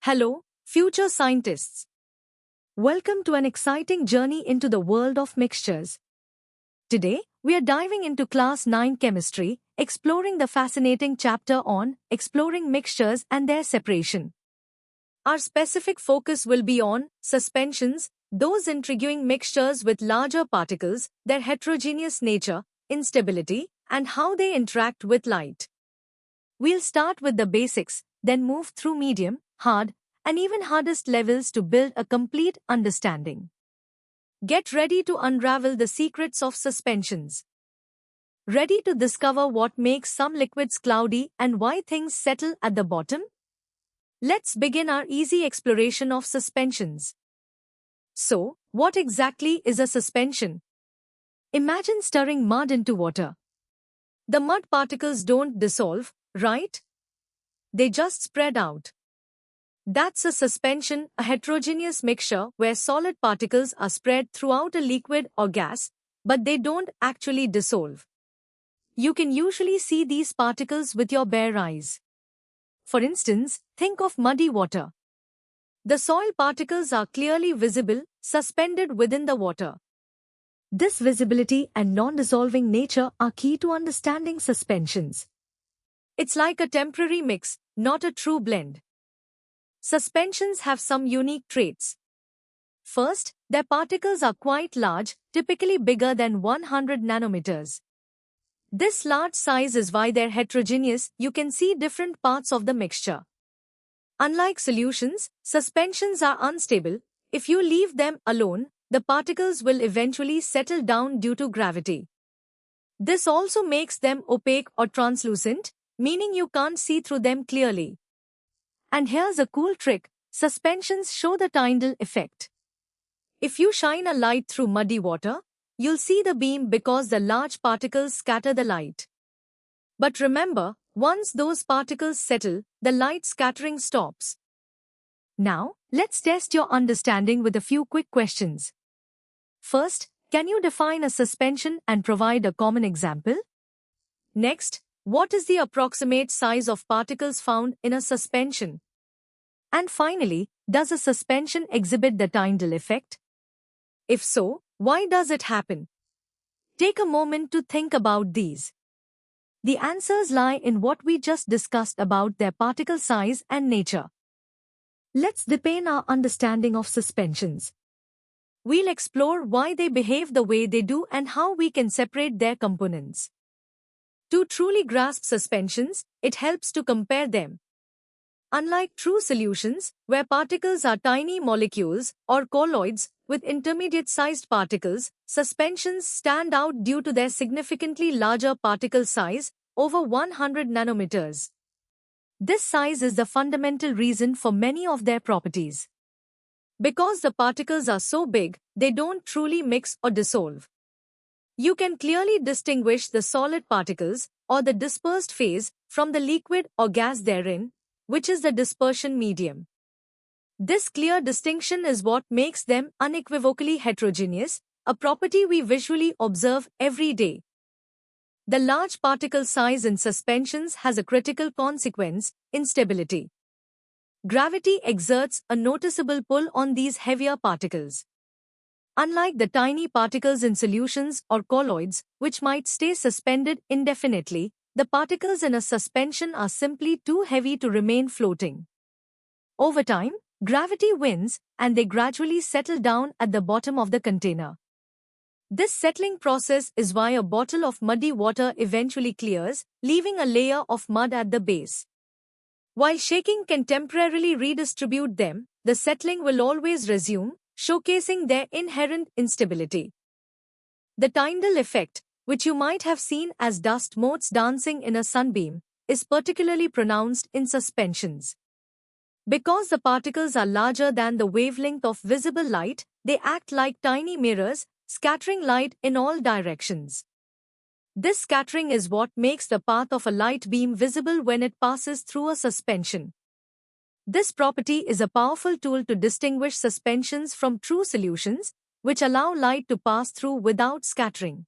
Hello, future scientists. Welcome to an exciting journey into the world of mixtures. Today, we are diving into Class 9 Chemistry, exploring the fascinating chapter on exploring mixtures and their separation. Our specific focus will be on suspensions, those intriguing mixtures with larger particles, their heterogeneous nature, instability, and how they interact with light. We'll start with the basics, then move through medium, hard, and even hardest levels to build a complete understanding. Get ready to unravel the secrets of suspensions. Ready to discover what makes some liquids cloudy and why things settle at the bottom? Let's begin our easy exploration of suspensions. So, what exactly is a suspension? Imagine stirring mud into water. The mud particles don't dissolve, right? They just spread out. That's a suspension, a heterogeneous mixture where solid particles are spread throughout a liquid or gas, but they don't actually dissolve. You can usually see these particles with your bare eyes. For instance, think of muddy water. The soil particles are clearly visible, suspended within the water. This visibility and non-dissolving nature are key to understanding suspensions. It's like a temporary mix, not a true blend. Suspensions have some unique traits. First, their particles are quite large, typically bigger than 100 nanometers. This large size is why they're heterogeneous. You can see different parts of the mixture. Unlike solutions, suspensions are unstable. If you leave them alone, the particles will eventually settle down due to gravity. This also makes them opaque or translucent, meaning you can't see through them clearly. And here's a cool trick: suspensions show the Tyndall effect. If you shine a light through muddy water, you'll see the beam because the large particles scatter the light. But remember, once those particles settle, the light scattering stops. Now, let's test your understanding with a few quick questions. First, can you define a suspension and provide a common example? Next, what is the approximate size of particles found in a suspension? And finally, does a suspension exhibit the Tyndall effect? If so, why does it happen? Take a moment to think about these. The answers lie in what we just discussed about their particle size and nature. Let's deepen our understanding of suspensions. We'll explore why they behave the way they do and how we can separate their components. To truly grasp suspensions, it helps to compare them. Unlike true solutions, where particles are tiny molecules or colloids with intermediate-sized particles, suspensions stand out due to their significantly larger particle size, over 100 nanometers. This size is the fundamental reason for many of their properties. Because the particles are so big, they don't truly mix or dissolve. You can clearly distinguish the solid particles, or the dispersed phase, from the liquid or gas therein, which is the dispersion medium. This clear distinction is what makes them unequivocally heterogeneous, a property we visually observe every day. The large particle size in suspensions has a critical consequence: instability. Gravity exerts a noticeable pull on these heavier particles. Unlike the tiny particles in solutions or colloids, which might stay suspended indefinitely, the particles in a suspension are simply too heavy to remain floating. Over time, gravity wins, and they gradually settle down at the bottom of the container. This settling process is why a bottle of muddy water eventually clears, leaving a layer of mud at the base. While shaking can temporarily redistribute them, the settling will always resume, showcasing their inherent instability. The Tyndall effect, which you might have seen as dust motes dancing in a sunbeam, is particularly pronounced in suspensions. Because the particles are larger than the wavelength of visible light, they act like tiny mirrors, scattering light in all directions. This scattering is what makes the path of a light beam visible when it passes through a suspension. This property is a powerful tool to distinguish suspensions from true solutions, which allow light to pass through without scattering.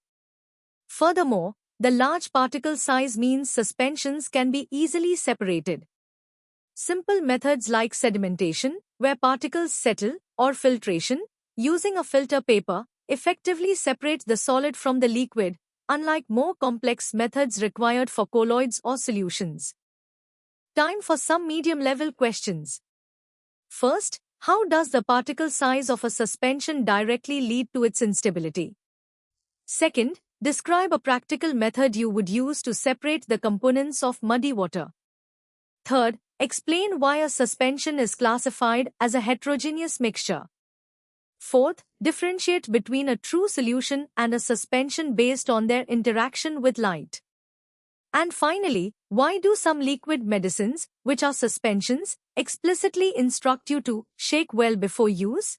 Furthermore, the large particle size means suspensions can be easily separated. Simple methods like sedimentation, where particles settle, or filtration, using a filter paper, effectively separates the solid from the liquid, unlike more complex methods required for colloids or solutions. Time for some medium-level questions. First, how does the particle size of a suspension directly lead to its instability? Second, describe a practical method you would use to separate the components of muddy water. Third, explain why a suspension is classified as a heterogeneous mixture. Fourth, differentiate between a true solution and a suspension based on their interaction with light. And finally, why do some liquid medicines, which are suspensions, explicitly instruct you to shake well before use?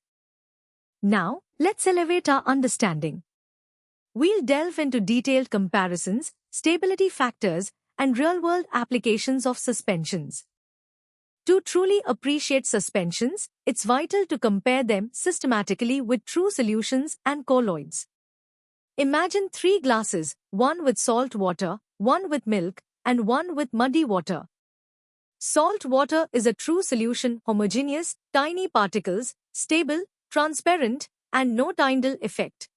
Now, let's elevate our understanding. We'll delve into detailed comparisons, stability factors, and real-world applications of suspensions. To truly appreciate suspensions, it's vital to compare them systematically with true solutions and colloids. Imagine 3 glasses, one with salt water, one with milk, and one with muddy water. Salt water is a true solution, homogeneous, tiny particles, stable, transparent, and no Tyndall effect.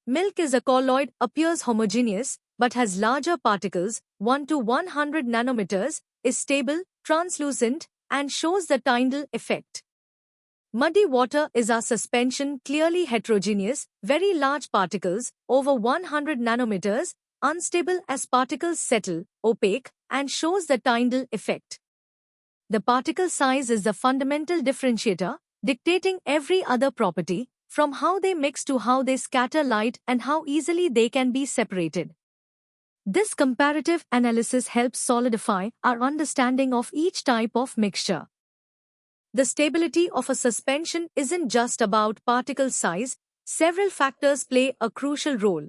Milk is a colloid, appears homogeneous, but has larger particles, 1 to 100 nanometers, is stable, translucent, and shows the Tyndall effect. Muddy water is our suspension, clearly heterogeneous, very large particles, over 100 nanometers, unstable as particles settle, opaque, and shows the Tyndall effect. The particle size is the fundamental differentiator, dictating every other property, from how they mix to how they scatter light and how easily they can be separated. This comparative analysis helps solidify our understanding of each type of mixture. The stability of a suspension isn't just about particle size, several factors play a crucial role.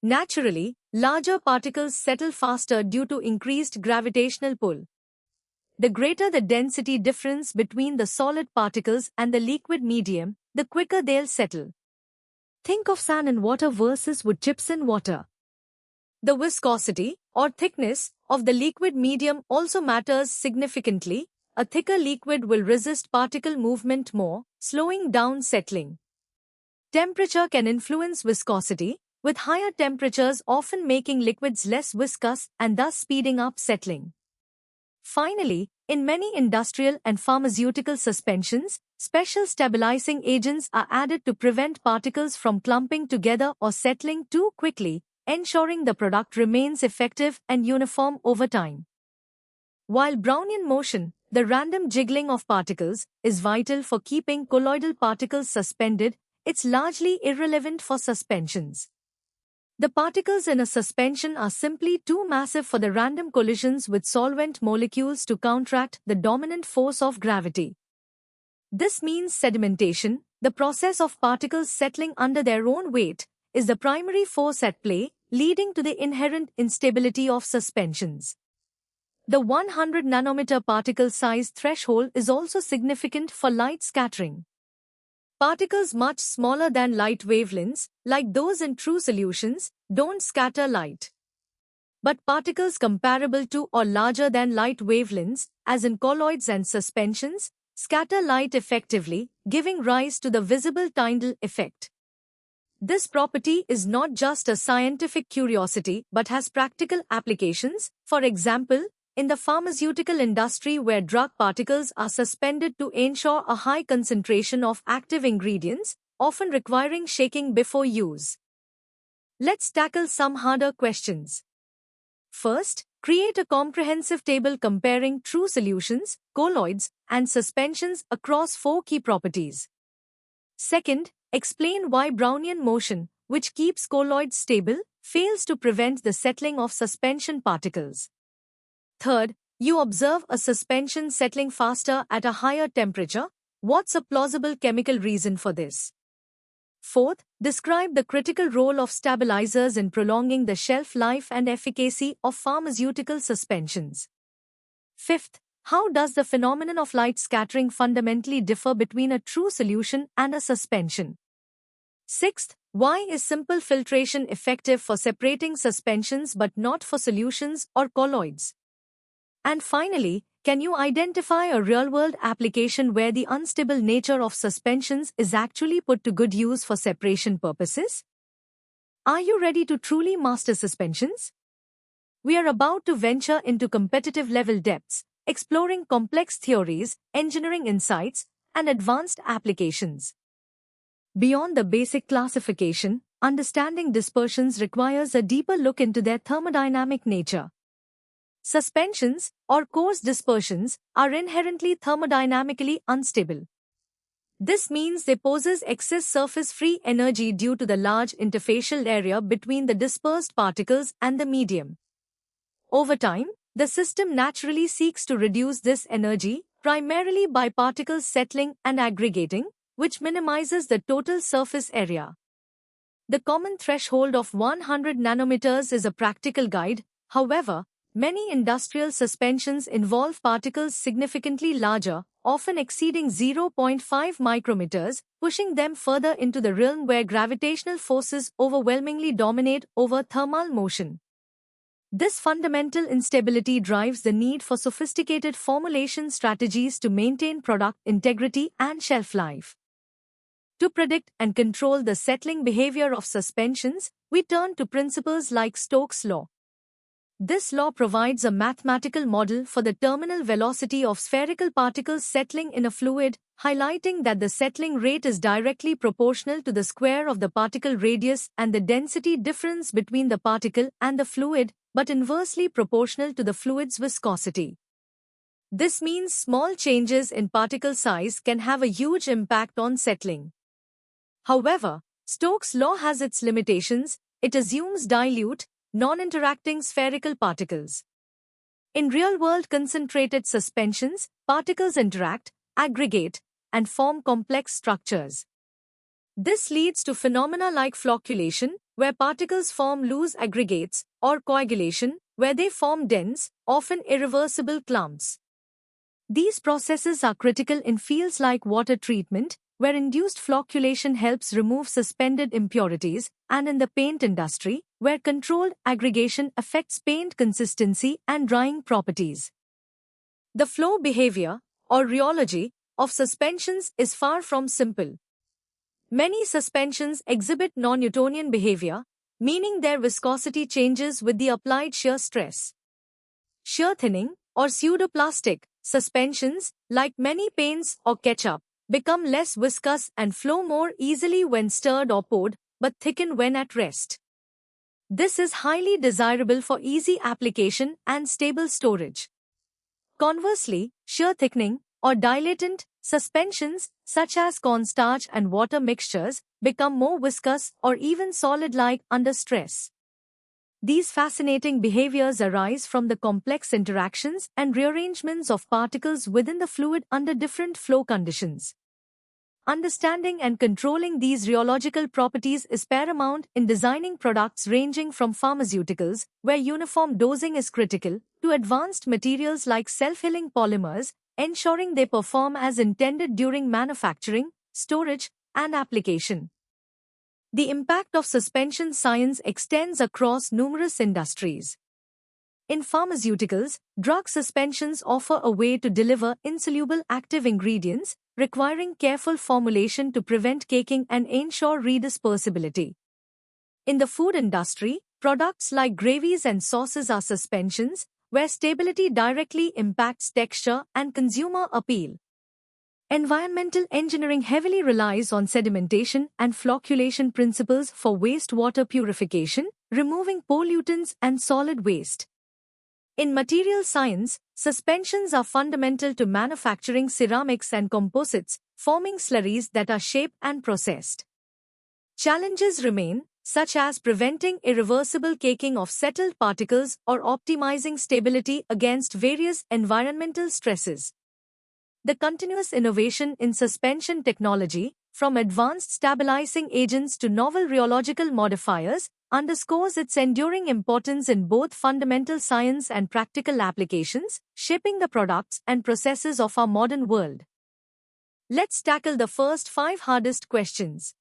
Naturally, larger particles settle faster due to increased gravitational pull. The greater the density difference between the solid particles and the liquid medium, the quicker they'll settle. Think of sand and water versus wood chips in water. The viscosity, or thickness, of the liquid medium also matters significantly. A thicker liquid will resist particle movement more, slowing down settling. Temperature can influence viscosity, with higher temperatures often making liquids less viscous and thus speeding up settling. Finally, in many industrial and pharmaceutical suspensions, special stabilizing agents are added to prevent particles from clumping together or settling too quickly, ensuring the product remains effective and uniform over time. While Brownian motion, the random jiggling of particles, is vital for keeping colloidal particles suspended, it's largely irrelevant for suspensions. The particles in a suspension are simply too massive for the random collisions with solvent molecules to counteract the dominant force of gravity. This means sedimentation, the process of particles settling under their own weight, is the primary force at play, leading to the inherent instability of suspensions. The 100 nanometer particle size threshold is also significant for light scattering. Particles much smaller than light wavelengths, like those in true solutions, don't scatter light. But particles comparable to or larger than light wavelengths, as in colloids and suspensions, scatter light effectively, giving rise to the visible Tyndall effect. This property is not just a scientific curiosity but has practical applications, for example, in the pharmaceutical industry where drug particles are suspended to ensure a high concentration of active ingredients, often requiring shaking before use. Let's tackle some harder questions. First, create a comprehensive table comparing true solutions, colloids, and suspensions across 4 key properties. Second, explain why Brownian motion, which keeps colloids stable, fails to prevent the settling of suspension particles. Third, you observe a suspension settling faster at a higher temperature. What's a plausible chemical reason for this? Fourth, describe the critical role of stabilizers in prolonging the shelf life and efficacy of pharmaceutical suspensions. Fifth, how does the phenomenon of light scattering fundamentally differ between a true solution and a suspension? Sixth, why is simple filtration effective for separating suspensions but not for solutions or colloids? And finally, Can you identify a real-world application where the unstable nature of suspensions is actually put to good use for separation purposes? Are you ready to truly master suspensions? We are about to venture into competitive level depths, exploring complex theories, engineering insights, and advanced applications. Beyond the basic classification, understanding dispersions requires a deeper look into their thermodynamic nature. Suspensions, or coarse dispersions, are inherently thermodynamically unstable. This means they possess excess surface free energy due to the large interfacial area between the dispersed particles and the medium. Over time, the system naturally seeks to reduce this energy, primarily by particles settling and aggregating, which minimizes the total surface area. The common threshold of 100 nanometers is a practical guide. However, many industrial suspensions involve particles significantly larger, often exceeding 0.5 micrometers, pushing them further into the realm where gravitational forces overwhelmingly dominate over thermal motion. This fundamental instability drives the need for sophisticated formulation strategies to maintain product integrity and shelf life. To predict and control the settling behavior of suspensions, we turn to principles like Stokes' law. This law provides a mathematical model for the terminal velocity of spherical particles settling in a fluid, highlighting that the settling rate is directly proportional to the square of the particle radius and the density difference between the particle and the fluid, but inversely proportional to the fluid's viscosity. This means small changes in particle size can have a huge impact on settling. However, Stokes' law has its limitations. It assumes dilute, non-interacting spherical particles. In real-world concentrated suspensions, particles interact, aggregate, and form complex structures. This leads to phenomena like flocculation, where particles form loose aggregates, or coagulation, where they form dense, often irreversible clumps. These processes are critical in fields like water treatment, where induced flocculation helps remove suspended impurities, and in the paint industry, where controlled aggregation affects paint consistency and drying properties. The flow behavior, or rheology, of suspensions is far from simple. Many suspensions exhibit non-Newtonian behavior, meaning their viscosity changes with the applied shear stress. Shear thinning, or pseudoplastic, suspensions, like many paints or ketchup, become less viscous and flow more easily when stirred or poured, but thicken when at rest. This is highly desirable for easy application and stable storage. Conversely, shear thickening, or dilatant, suspensions, such as cornstarch and water mixtures, become more viscous or even solid-like under stress. These fascinating behaviors arise from the complex interactions and rearrangements of particles within the fluid under different flow conditions. Understanding and controlling these rheological properties is paramount in designing products ranging from pharmaceuticals, where uniform dosing is critical, to advanced materials like self-healing polymers, ensuring they perform as intended during manufacturing, storage, and application. The impact of suspension science extends across numerous industries. In pharmaceuticals, drug suspensions offer a way to deliver insoluble active ingredients, requiring careful formulation to prevent caking and ensure redispersibility. In the food industry, products like gravies and sauces are suspensions, where stability directly impacts texture and consumer appeal. Environmental engineering heavily relies on sedimentation and flocculation principles for wastewater purification, removing pollutants and solid waste. In material science, suspensions are fundamental to manufacturing ceramics and composites, forming slurries that are shaped and processed. Challenges remain, such as preventing irreversible caking of settled particles or optimizing stability against various environmental stresses. The continuous innovation in suspension technology, from advanced stabilizing agents to novel rheological modifiers, underscores its enduring importance in both fundamental science and practical applications, shaping the products and processes of our modern world. Let's tackle the first 5 hardest questions.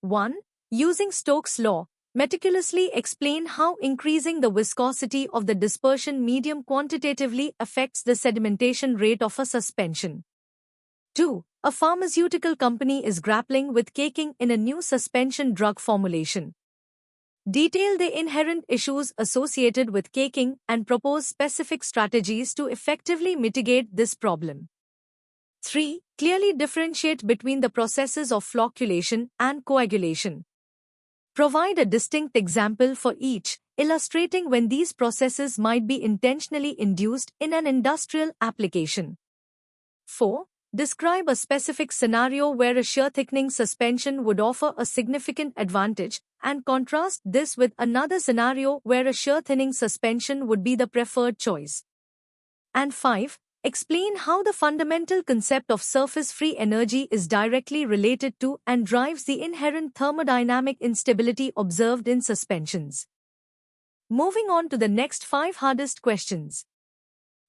1. Using Stokes' law, Meticulously explain how increasing the viscosity of the dispersion medium quantitatively affects the sedimentation rate of a suspension. 2. A pharmaceutical company is grappling with caking in a new suspension drug formulation. Detail the inherent issues associated with caking and propose specific strategies to effectively mitigate this problem. 3. Clearly differentiate between the processes of flocculation and coagulation. Provide a distinct example for each, illustrating when these processes might be intentionally induced in an industrial application. 4. Describe a specific scenario where a shear thickening suspension would offer a significant advantage, and contrast this with another scenario where a shear thinning suspension would be the preferred choice. And 5. Explain how the fundamental concept of surface free energy is directly related to and drives the inherent thermodynamic instability observed in suspensions. Moving on to the next 5 hardest questions.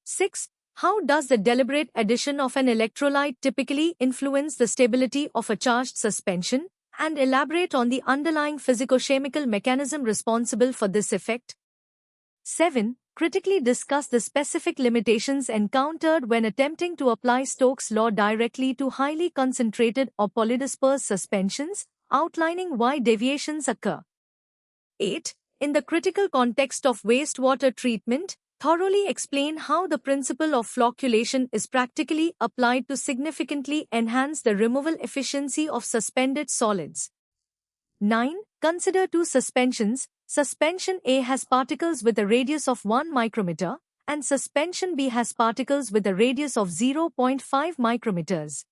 6. How does the deliberate addition of an electrolyte typically influence the stability of a charged suspension? And elaborate on the underlying physicochemical mechanism responsible for this effect. 7. Critically discuss the specific limitations encountered when attempting to apply Stokes' law directly to highly concentrated or polydispersed suspensions, outlining why deviations occur. 8. In the critical context of wastewater treatment, thoroughly explain how the principle of flocculation is practically applied to significantly enhance the removal efficiency of suspended solids. 9. Consider two suspensions. Suspension A has particles with a radius of 1 micrometer, and suspension B has particles with a radius of 0.5 micrometers.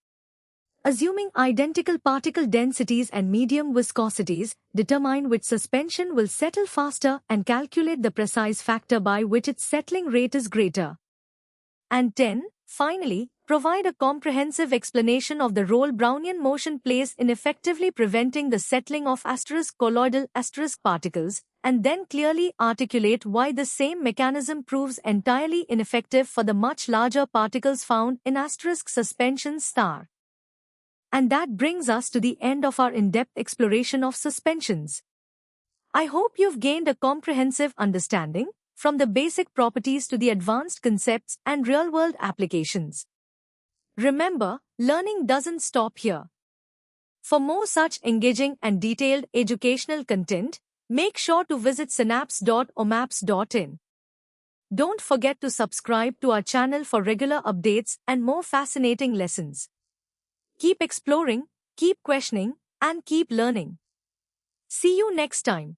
Assuming identical particle densities and medium viscosities, determine which suspension will settle faster and calculate the precise factor by which its settling rate is greater. And 10. Finally, provide a comprehensive explanation of the role Brownian motion plays in effectively preventing the settling of colloidal particles, and then clearly articulate why the same mechanism proves entirely ineffective for the much larger particles found in suspensions. And that brings us to the end of our in-depth exploration of suspensions. I hope you've gained a comprehensive understanding, from the basic properties to the advanced concepts and real-world applications. Remember, learning doesn't stop here. For more such engaging and detailed educational content, make sure to visit synapse.omaps.in. Don't forget to subscribe to our channel for regular updates and more fascinating lessons. Keep exploring, keep questioning, and keep learning. See you next time.